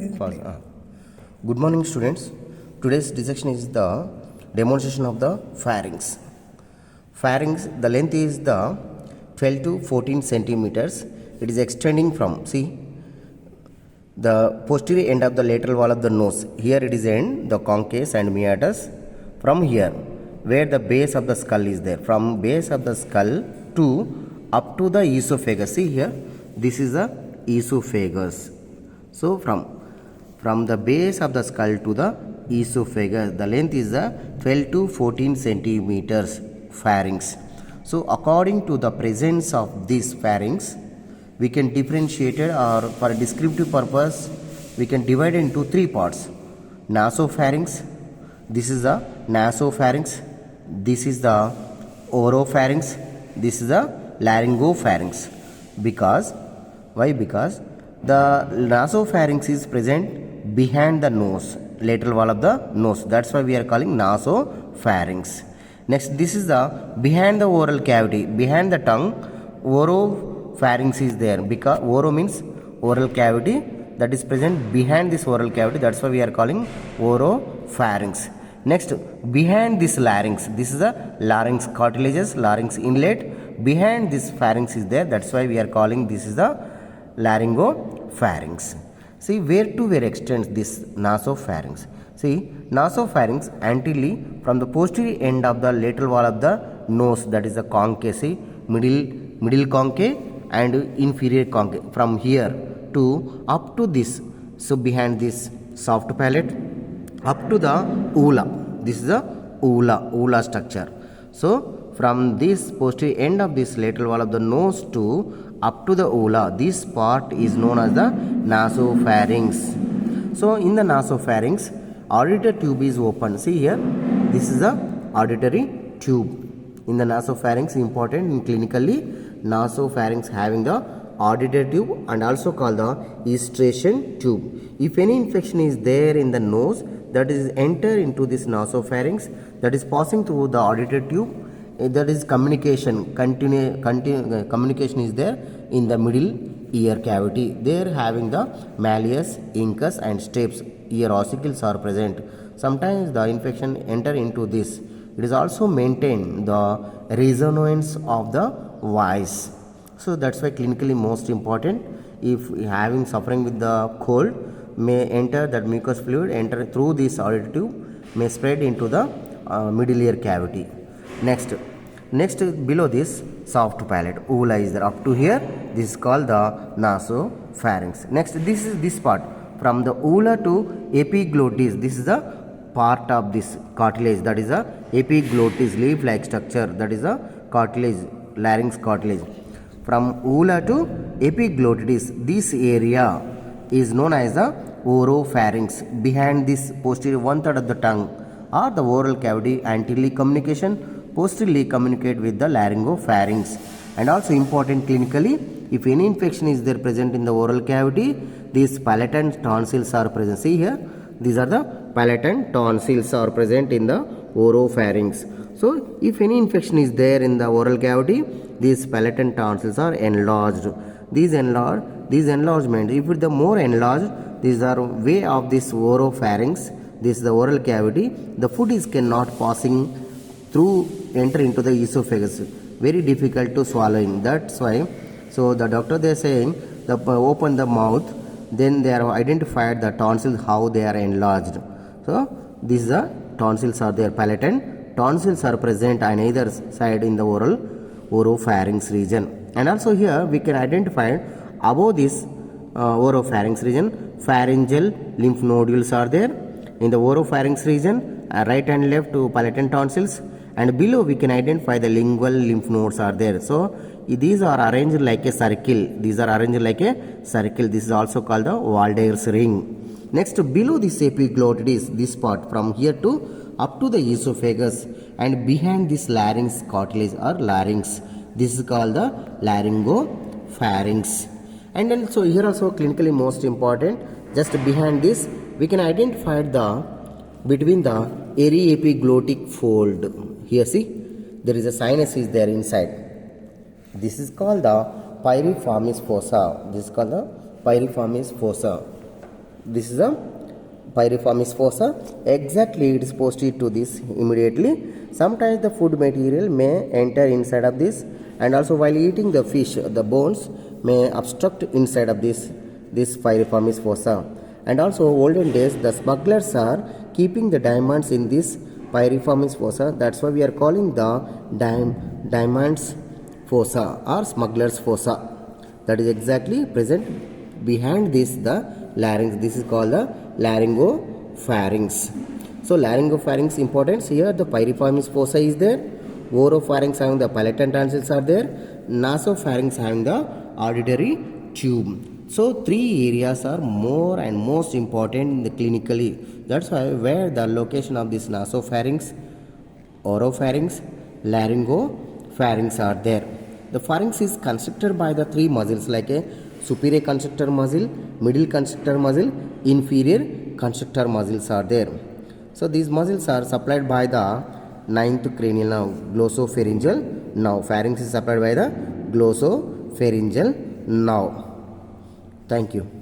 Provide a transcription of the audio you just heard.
First, Good morning, students. Today's dissection is the demonstration of the pharynx. Pharynx, the length is the 12 to 14 centimeters. It is extending from, see, the posterior end of the lateral wall of the nose. Here it is end, the conchaeus and meatus. From here, where the base of the skull is there, from base of the skull to up to the esophagus. See here, this is the esophagus. So from the base of the skull to the esophagus, the length is the 12 to 14 centimeters pharynx. So according to the presence of this pharynx, we can differentiate it, or for a descriptive purpose, we can divide it into three parts. Nasopharynx, this is the nasopharynx, this is the oropharynx, this is the laryngopharynx. Because, why? Because the nasopharynx is present behind the nose, lateral wall of the nose. That's why we are calling nasopharynx. Next, this is the behind the oral cavity, behind the tongue, oropharynx is there. Because oro means oral cavity, that is present behind this oral cavity. That's why we are calling oropharynx. Next, behind this larynx, this is the larynx cartilages, larynx inlet. Behind this pharynx is there. That's why we are calling this is the laryngopharynx. See, where to where extends this nasopharynx? See, nasopharynx anteriorly from the posterior end of the lateral wall of the nose, that is the conchae. See, middle conchae and inferior conchae. From here to up to this, so behind this soft palate, up to the ula. This is the ula structure. So from this posterior end of this lateral wall of the nose to up to the ula, this part is known as the nasopharynx. So in the nasopharynx, auditory tube is open. See here, this is the auditory tube. In the nasopharynx, important in clinically, nasopharynx having the auditory tube and also called the estration tube. If any infection is there in the nose, that is enter into this nasopharynx, that is passing through the auditory tube, that is communication, communication is there in the middle ear cavity. There having the malleus, incus and stapes, ear ossicles are present. Sometimes the infection enter into this. It is also maintain the resonance of the voice. So that's why clinically most important. If having suffering with the cold, may enter that mucous fluid, enter through this auditory tube, may spread into the middle ear cavity. Next below this soft palate, ula is there. Up to here, this is called the nasopharynx. Next, this is this part from the ula to epiglottis. This is the part of this cartilage, that is the epiglottis, leaf-like structure, that is the cartilage, larynx cartilage. From ula to epiglottis, this area is known as the oropharynx. Behind this posterior 1/3 of the tongue or the oral cavity, anteriorly communication, posteriorly communicate with the laryngopharynx. And also important clinically, if any infection is there present in the oral cavity, these palatine tonsils are present. See here, these are the palatine tonsils are present in the oropharynx. So if any infection is there in the oral cavity, these palatine tonsils are enlarged. These enlargement, if it the more enlarged, these are way of this oropharynx, this is the oral cavity, the food is cannot passing through, enter into the esophagus, very difficult to swallowing. That's why, so the doctor they are saying, open the mouth, then they are identified the tonsils how they are enlarged. So these are tonsils are there, palatine tonsils are present on either side in the oropharynx region. And also here we can identify above this oropharynx region, pharyngeal lymph nodules are there in the oropharynx region, right and left to palatine tonsils, and below we can identify the lingual lymph nodes are there. So these are arranged like a circle. These are arranged like a circle. This is also called the Walde's ring. Next, below this epiglottis, this part from here to up to the esophagus, and behind this larynx cartilage or larynx, this is called the laryngopharynx. And then so here also clinically most important, just behind this we can identify the between the ariepiglottic fold. Here see, there is a sinus is there inside. This is called the piriformis fossa. This is called the piriformis fossa. This is a piriformis fossa. Exactly, it is posterior to this immediately. Sometimes the food material may enter inside of this, and also while eating the fish, the bones may obstruct inside of this piriformis fossa. And also olden days the smugglers are keeping the diamonds in this piriformis fossa. That's why we are calling the diamonds fossa or smugglers fossa. That is exactly present behind this the larynx. This is called the laryngopharynx. So laryngopharynx importance here, the piriformis fossa is there, oropharynx having the palate and tonsils are there, nasopharynx having the auditory tube. So three areas are more and most important clinically. That's why where the location of this nasopharynx, oropharynx, laryngopharynx are there. The pharynx is constructed by the three muscles like a superior constrictor muscle, middle constrictor muscle, inferior constrictor muscles are there. So these muscles are supplied by the ninth cranial nerve, glossopharyngeal nerve. Pharynx is supplied by the glossopharyngeal nerve. Thank you.